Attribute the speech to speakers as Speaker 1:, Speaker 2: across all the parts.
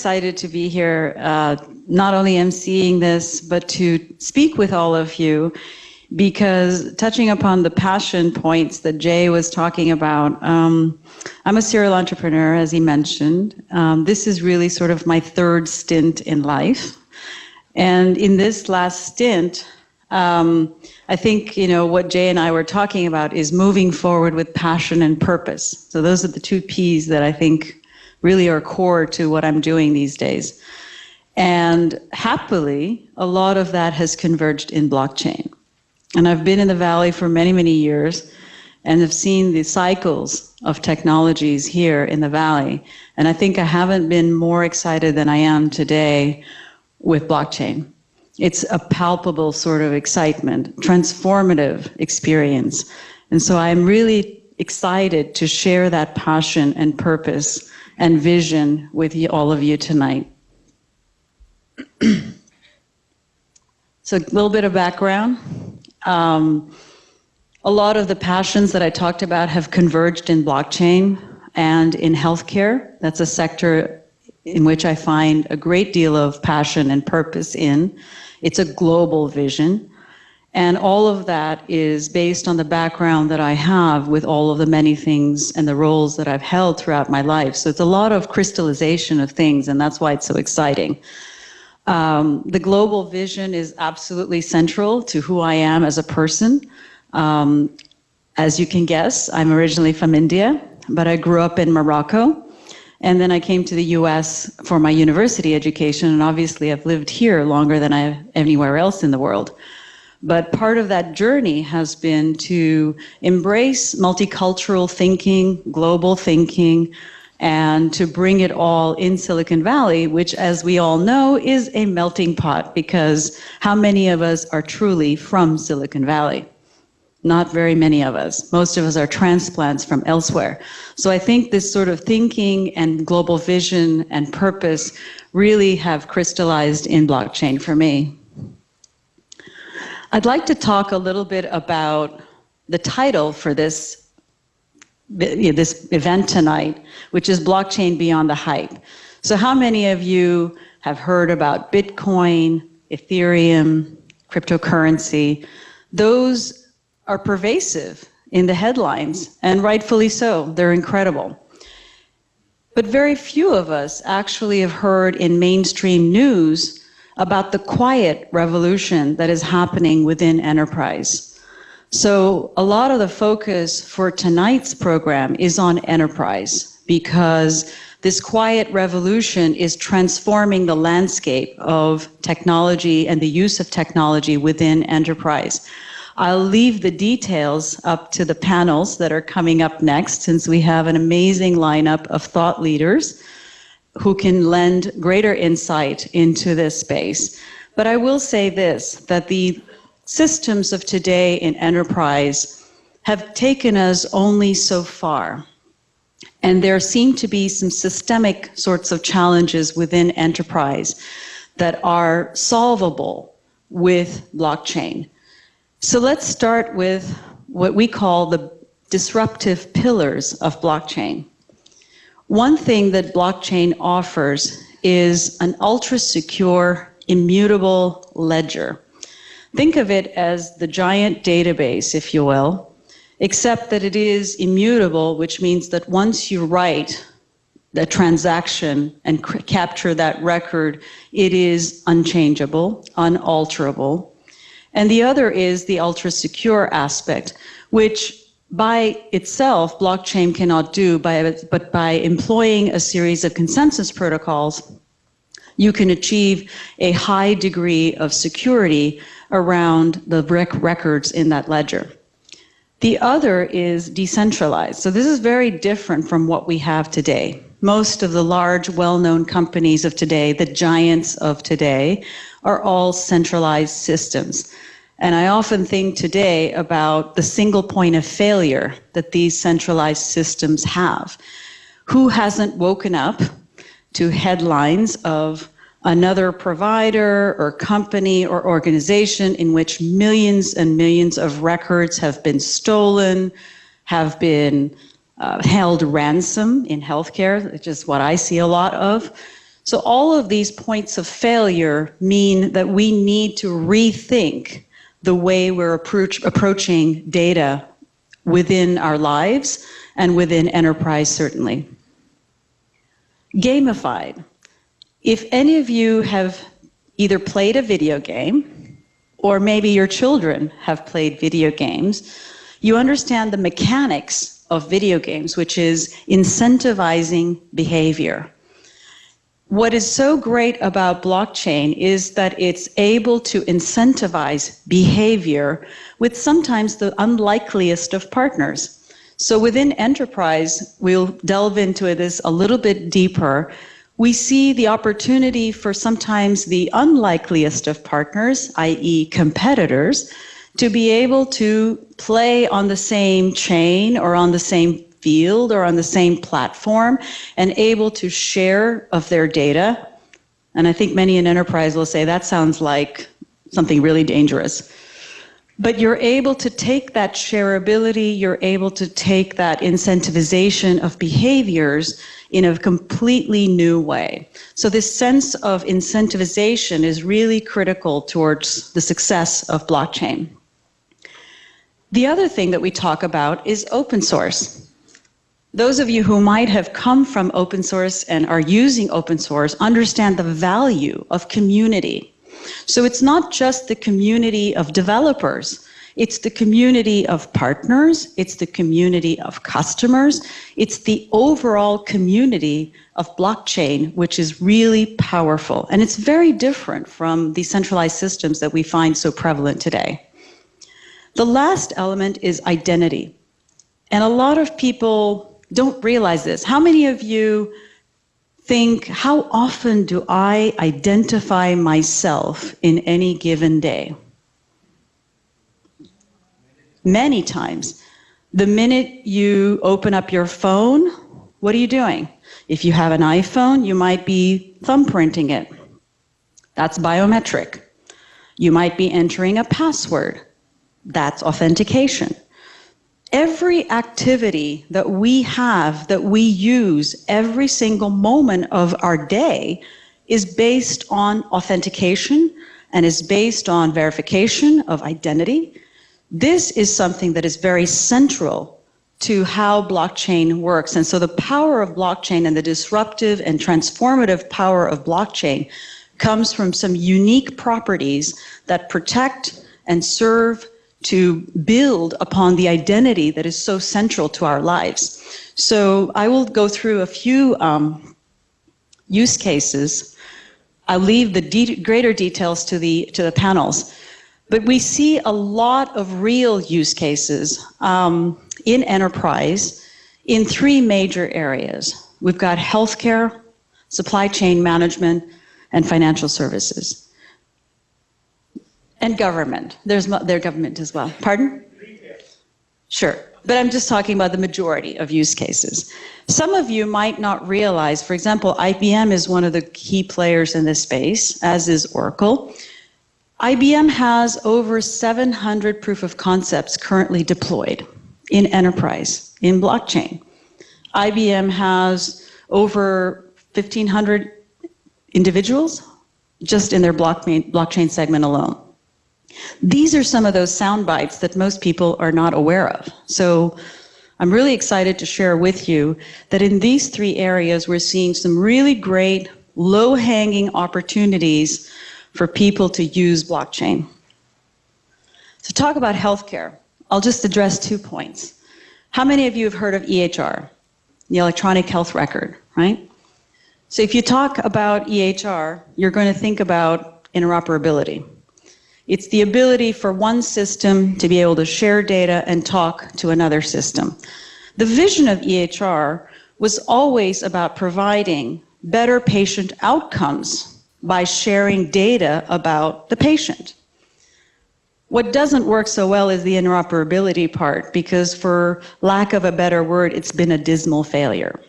Speaker 1: excited to be here, not only emceeing this, but to speak with all of you, because touching upon the passion points that Jay was talking about, I'm a serial entrepreneur, as he mentioned. This is really sort of my third stint in life. And in this last stint, I think, what Jay and I were talking about is moving forward with passion and purpose. So those are the two P's that I think really are core to what I'm doing these days. And happily, a lot of that has converged in blockchain. And I've been in the Valley for many, many years and have seen the cycles of technologies here in the Valley. And I think I haven't been more excited than I am today with blockchain. It's a palpable sort of excitement, transformative experience. And so I'm really excited to share that passion and purpose and vision with all of you tonight. So a little bit of background. A lot of the passions that I talked about have converged in blockchain and in healthcare. That's a sector in which I find a great deal of passion and purpose in. It's a global vision. And all of that is based on the background that I have with all of the many things and the roles that I've held throughout my life. So it's a lot of crystallization of things, and that's why it's so exciting. The global vision is absolutely central to who I am as a person. As you can guess, I'm originally from India, but I grew up in Morocco. And then I came to the US for my university education, and obviously I've lived here longer than I have anywhere else in the world. But part of that journey has been to embrace multicultural thinking, global thinking, and to bring it all in Silicon Valley, which, as we all know, is a melting pot, because how many of us are truly from Silicon Valley? Not very many of us. Most of us are transplants from elsewhere. So I think this sort of thinking and global vision and purpose really have crystallized in blockchain for me. I'd like to talk a little bit about the title for this event tonight, which is Blockchain Beyond the Hype. So how many of you have heard about Bitcoin, Ethereum, cryptocurrency? Those are pervasive in the headlines, and rightfully so. They're incredible. But very few of us actually have heard in mainstream news about the quiet revolution that is happening within enterprise. So a lot of the focus for tonight's program is on enterprise, because this quiet revolution is transforming the landscape of technology and the use of technology within enterprise. I'll leave the details up to the panels that are coming up next, since we have an amazing lineup of thought leaders who can lend greater insight into this space. But I will say this, that the systems of today in enterprise have taken us only so far. And there seem to be some systemic sorts of challenges within enterprise that are solvable with blockchain. So let's start with what we call the disruptive pillars of blockchain. One thing that blockchain offers is an ultra-secure, immutable ledger. Think of it as the giant database, if you will, except that it is immutable, which means that once you write the transaction and capture that record, it is unchangeable, unalterable. And the other is the ultra-secure aspect, which by itself, blockchain cannot do, but by employing a series of consensus protocols, you can achieve a high degree of security around the records in that ledger. The other is decentralized. So this is very different from what we have today. Most of the large, well-known companies of today, the giants of today, are all centralized systems. And I often think today about the single point of failure that these centralized systems have. Who hasn't woken up to headlines of another provider or company or organization in which millions and millions of records have been stolen, have been held ransom in healthcare, which is what I see a lot of. So all of these points of failure mean that we need to rethink the way we're approaching data within our lives and within enterprise, certainly. Gamified. If any of you have either played a video game, or maybe your children have played video games, you understand the mechanics of video games, which is incentivizing behavior. What is so great about blockchain is that it's able to incentivize behavior with sometimes the unlikeliest of partners. So within enterprise, we'll delve into this a little bit deeper. We see the opportunity for sometimes the unlikeliest of partners, i.e. competitors, to be able to play on the same chain or on the same field or on the same platform and able to share of their data. And I think many in enterprise will say that sounds like something really dangerous. But you're able to take that shareability, you're able to take that incentivization of behaviors in a completely new way. So this sense of incentivization is really critical towards the success of blockchain. The other thing that we talk about is open source. Those of you who might have come from open source and are using open source understand the value of community. So it's not just the community of developers, it's the community of partners, it's the community of customers, it's the overall community of blockchain, which is really powerful. And it's very different from the centralized systems that we find so prevalent today. The last element is identity. And a lot of people don't realize this. How many of you think, how often do I identify myself in any given day? Many times. The minute you open up your phone, what are you doing? If you have an iPhone, you might be thumbprinting it. That's biometric. You might be entering a password. That's authentication. Every activity that we have, that we use every single moment of our day is based on authentication and is based on verification of identity. This is something that is very central to how blockchain works. And so the power of blockchain and the disruptive and transformative power of blockchain comes from some unique properties that protect and serve to build upon the identity that is so central to our lives. So I will go through a few use cases. I'll leave the greater details to the panels. But we see a lot of real use cases in enterprise in three major areas. We've got healthcare, supply chain management, and financial services. And government. There's government as well. Pardon? Sure. But I'm just talking about the majority of use cases. Some of you might not realize, for example, IBM is one of the key players in this space, as is Oracle. IBM has over 700 proof of concepts currently deployed in enterprise, in blockchain. IBM has over 1,500 individuals just in their blockchain segment alone. These are some of those sound bites that most people are not aware of. So I'm really excited to share with you that in these three areas, we're seeing some really great low-hanging opportunities for people to use blockchain. To talk about healthcare, I'll just address 2 points. How many of you have heard of EHR, the electronic health record, right? So if you talk about EHR, you're going to think about interoperability. It's the ability for one system to be able to share data and talk to another system. The vision of EHR was always about providing better patient outcomes by sharing data about the patient. What doesn't work so well is the interoperability part, because for lack of a better word, it's been a dismal failure.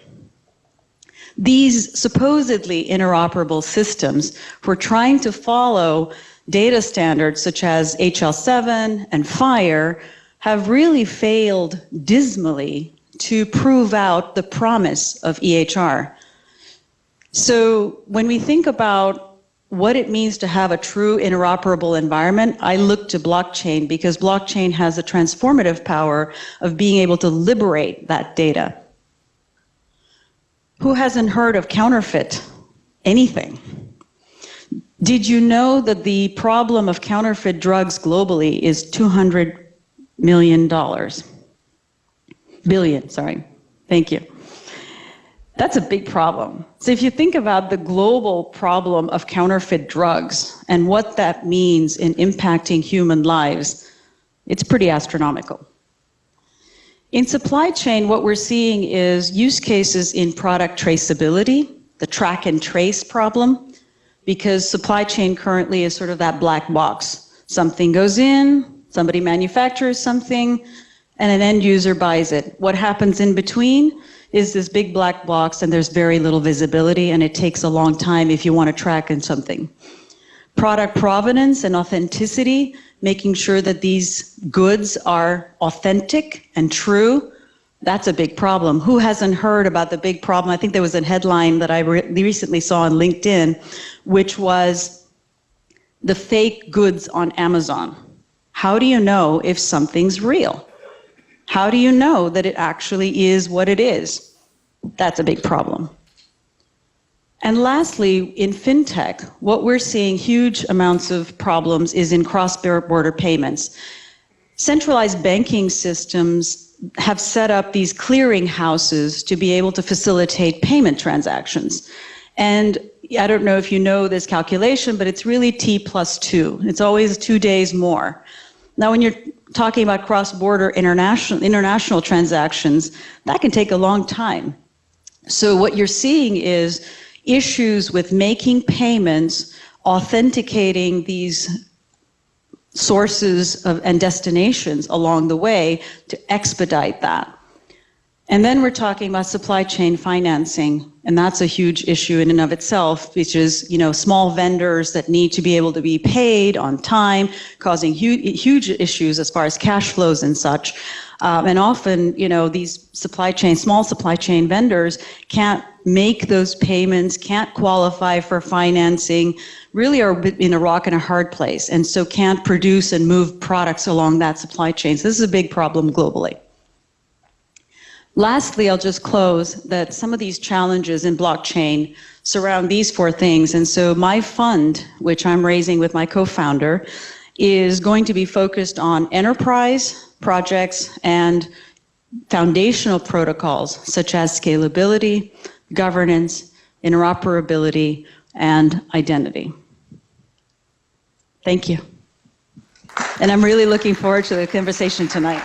Speaker 1: These supposedly interoperable systems were trying to follow data standards such as HL7 and FHIR have really failed dismally to prove out the promise of EHR. So when we think about what it means to have a true interoperable environment, I look to blockchain because blockchain has a transformative power of being able to liberate that data. Who hasn't heard of counterfeit anything? Did you know that the problem of counterfeit drugs globally is $200 million? Billion, sorry. Thank you. That's a big problem. So if you think about the global problem of counterfeit drugs and what that means in impacting human lives, it's pretty astronomical. In supply chain, what we're seeing is use cases in product traceability, the track and trace problem, because supply chain currently is sort of that black box. Something goes in, somebody manufactures something, and an end user buys it. What happens in between is this big black box, and there's very little visibility, and it takes a long time if you want to track in something. Product provenance and authenticity, making sure that these goods are authentic and true, that's a big problem. Who hasn't heard about the big problem? I think there was a headline that I recently saw on LinkedIn, which was the fake goods on Amazon. How do you know if something's real? How do you know that it actually is what it is? That's a big problem. And lastly, in fintech, what we're seeing huge amounts of problems is in cross-border payments. Centralized banking systems have set up these clearing houses to be able to facilitate payment transactions. And I don't know if you know this calculation, but it's really T+2. It's always 2 days more. Now, when you're talking about cross-border international transactions, that can take a long time. So what you're seeing is issues with making payments, authenticating these sources and destinations along the way to expedite that. And then we're talking about supply chain financing, and that's a huge issue in and of itself, which is, small vendors that need to be able to be paid on time, causing huge issues as far as cash flows and such. And often, these small supply chain vendors can't make those payments, can't qualify for financing, really are in a rock and a hard place, and so can't produce and move products along that supply chain. So this is a big problem globally. Lastly, I'll just close that some of these challenges in blockchain surround these 4 things. And so my fund, which I'm raising with my co-founder, is going to be focused on enterprise projects and foundational protocols such as scalability, governance, interoperability, and identity. Thank you. And I'm really looking forward to the conversation tonight.